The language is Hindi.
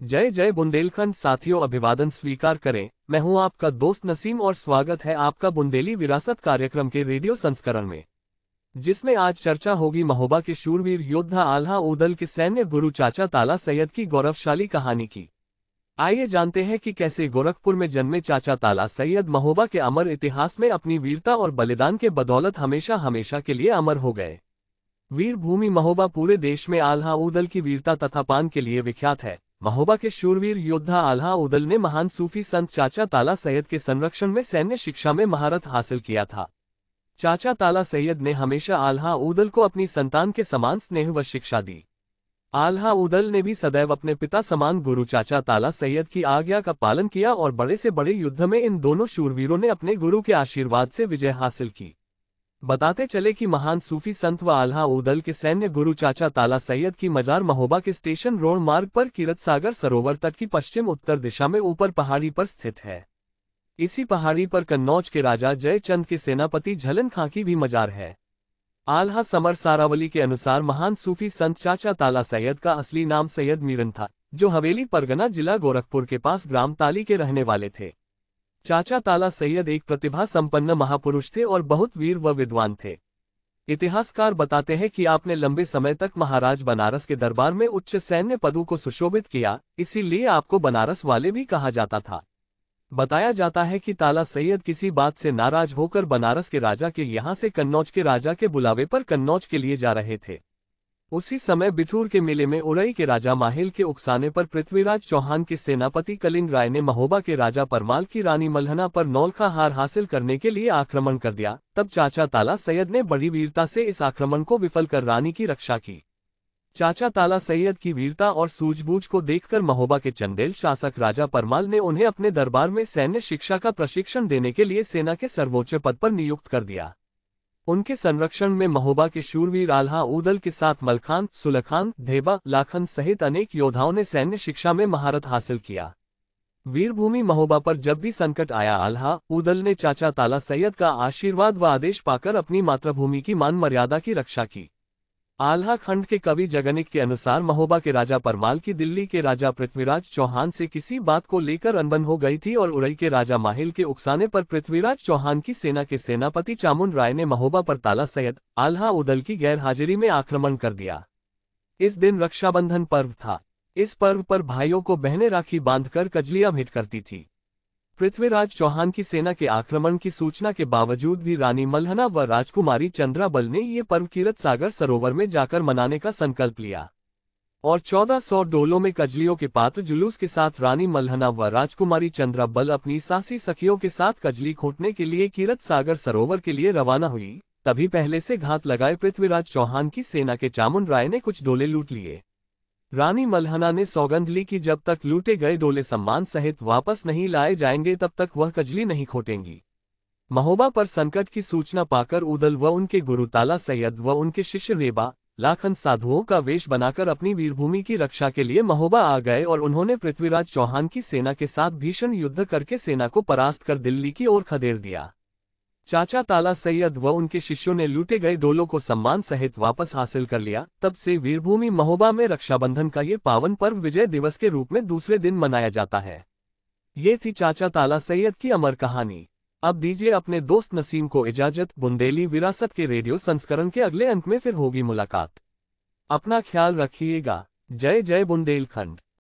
जय जय बुंदेलखंड साथियों, अभिवादन स्वीकार करें। मैं हूं आपका दोस्त नसीम और स्वागत है आपका बुंदेली विरासत कार्यक्रम के रेडियो संस्करण में, जिसमें आज चर्चा होगी महोबा के शूरवीर योद्धा आल्हा ऊदल के सैन्य गुरु चाचा ताला सैयद की गौरवशाली कहानी की। आइए जानते हैं कि कैसे गोरखपुर में जन्मे चाचा ताला सैयद महोबा के अमर इतिहास में अपनी वीरता और बलिदान के बदौलत हमेशा हमेशा के लिए अमर हो गए। वीर भूमि महोबा पूरे देश में आल्हा ऊदल की वीरता तथा पान के लिए विख्यात है। महोबा के शूरवीर योद्धा आल्हा ऊदल ने महान सूफी संत चाचा ताला सैयद के संरक्षण में सैन्य शिक्षा में महारत हासिल किया था। चाचा ताला सैयद ने हमेशा आल्हा ऊदल को अपनी संतान के समान स्नेह व शिक्षा दी। आल्हा ऊदल ने भी सदैव अपने पिता समान गुरु चाचा ताला सैयद की आज्ञा का पालन किया और बड़े से बड़े युद्ध में इन दोनों शूरवीरों ने अपने गुरु के आशीर्वाद से विजय हासिल की। बताते चले कि महान सूफी संत व आल्हा ऊदल के सैन्य गुरु चाचा ताला सैयद की मजार महोबा के स्टेशन रोड मार्ग पर कीरत सागर सरोवर तट की पश्चिम उत्तर दिशा में ऊपर पहाड़ी पर स्थित है। इसी पहाड़ी पर कन्नौज के राजा जयचंद के सेनापति झलन खां की भी मजार है। आल्हा समर सारावली के अनुसार महान सूफी संत चाचा ताला सैयद का असली नाम सैयद मीरन था, जो हवेली परगना जिला गोरखपुर के पास ग्राम ताली के रहने वाले थे। चाचा ताला सैयद एक प्रतिभा संपन्न महापुरुष थे और बहुत वीर व विद्वान थे। इतिहासकार बताते हैं कि आपने लंबे समय तक महाराज बनारस के दरबार में उच्च सैन्य पदों को सुशोभित किया, इसीलिए आपको बनारस वाले भी कहा जाता था। बताया जाता है कि ताला सैयद किसी बात से नाराज होकर बनारस के राजा के यहाँ से कन्नौज के राजा के बुलावे पर कन्नौज के लिए जा रहे थे। उसी समय बिठूर के मेले में उरई के राजा माहिल के उकसाने पर पृथ्वीराज चौहान के सेनापति कलिंग राय ने महोबा के राजा परमाल की रानी मल्हना पर नौलखा हार हासिल करने के लिए आक्रमण कर दिया। तब चाचा ताला सैयद ने बड़ी वीरता से इस आक्रमण को विफल कर रानी की रक्षा की। चाचा ताला सैयद की वीरता और सूझबूझ को देखकर महोबा के चंदेल शासक राजा परमाल ने उन्हें अपने दरबार में सैन्य शिक्षा का प्रशिक्षण देने के लिए सेना के सर्वोच्च पद पर नियुक्त कर दिया। उनके संरक्षण में महोबा के शूरवीर आल्हा ऊदल के साथ मलखान, सुलखान, धेबा, लाखन सहित अनेक योद्धाओं ने सैन्य शिक्षा में महारत हासिल किया। वीरभूमि महोबा पर जब भी संकट आया, आल्हा ऊदल ने चाचा ताला सैयद का आशीर्वाद व आदेश पाकर अपनी मातृभूमि की मान मर्यादा की रक्षा की। आल्हा खंड के कवि जगनिक के अनुसार महोबा के राजा परमाल की दिल्ली के राजा पृथ्वीराज चौहान से किसी बात को लेकर अनबन हो गई थी और उरई के राजा माहिल के उकसाने पर पृथ्वीराज चौहान की सेना के सेनापति चामुंड राय ने महोबा पर ताला सैयद, आल्हा ऊदल की गैर हाजिरी में आक्रमण कर दिया। इस दिन रक्षाबंधन पर्व था। इस पर्व पर भाइयों को बहनें राखी बांधकर कजलियां भेंट करती थी। पृथ्वीराज चौहान की सेना के आक्रमण की सूचना के बावजूद भी रानी मल्हना व राजकुमारी चंद्राबल ने ये पर्व कीरत सागर सरोवर में जाकर मनाने का संकल्प लिया और 1400 डोलों में कजलियों के पात्र जुलूस के साथ रानी मल्हना व राजकुमारी चंद्राबल अपनी सासी सखियों के साथ कजली खोटने के लिए कीरत सागर सरोवर के लिए रवाना हुई। तभी पहले से घात लगाए पृथ्वीराज चौहान की सेना के चामुंड राय ने कुछ डोले लूट लिए। रानी मल्हना ने सौगंध ली कि जब तक लूटे गए डोले सम्मान सहित वापस नहीं लाए जाएंगे तब तक वह कजली नहीं खोटेंगी। महोबा पर संकट की सूचना पाकर ऊदल व उनके गुरु ताला सैयद व उनके शिष्य रेबा, लाखन साधुओं का वेश बनाकर अपनी वीरभूमि की रक्षा के लिए महोबा आ गए और उन्होंने पृथ्वीराज चौहान की सेना के साथ भीषण युद्ध करके सेना को परास्त कर दिल्ली की ओर खदेड़ दिया। चाचा ताला सैयद व उनके शिष्यों ने लूटे गए डोलों को सम्मान सहित वापस हासिल कर लिया। तब से वीरभूमि महोबा में रक्षाबंधन का ये पावन पर्व विजय दिवस के रूप में दूसरे दिन मनाया जाता है। ये थी चाचा ताला सैयद की अमर कहानी। अब दीजिए अपने दोस्त नसीम को इजाजत। बुंदेली विरासत के रेडियो संस्करण के अगले अंक में फिर होगी मुलाकात। अपना ख्याल रखिएगा। जय जय बुंदेलखंड।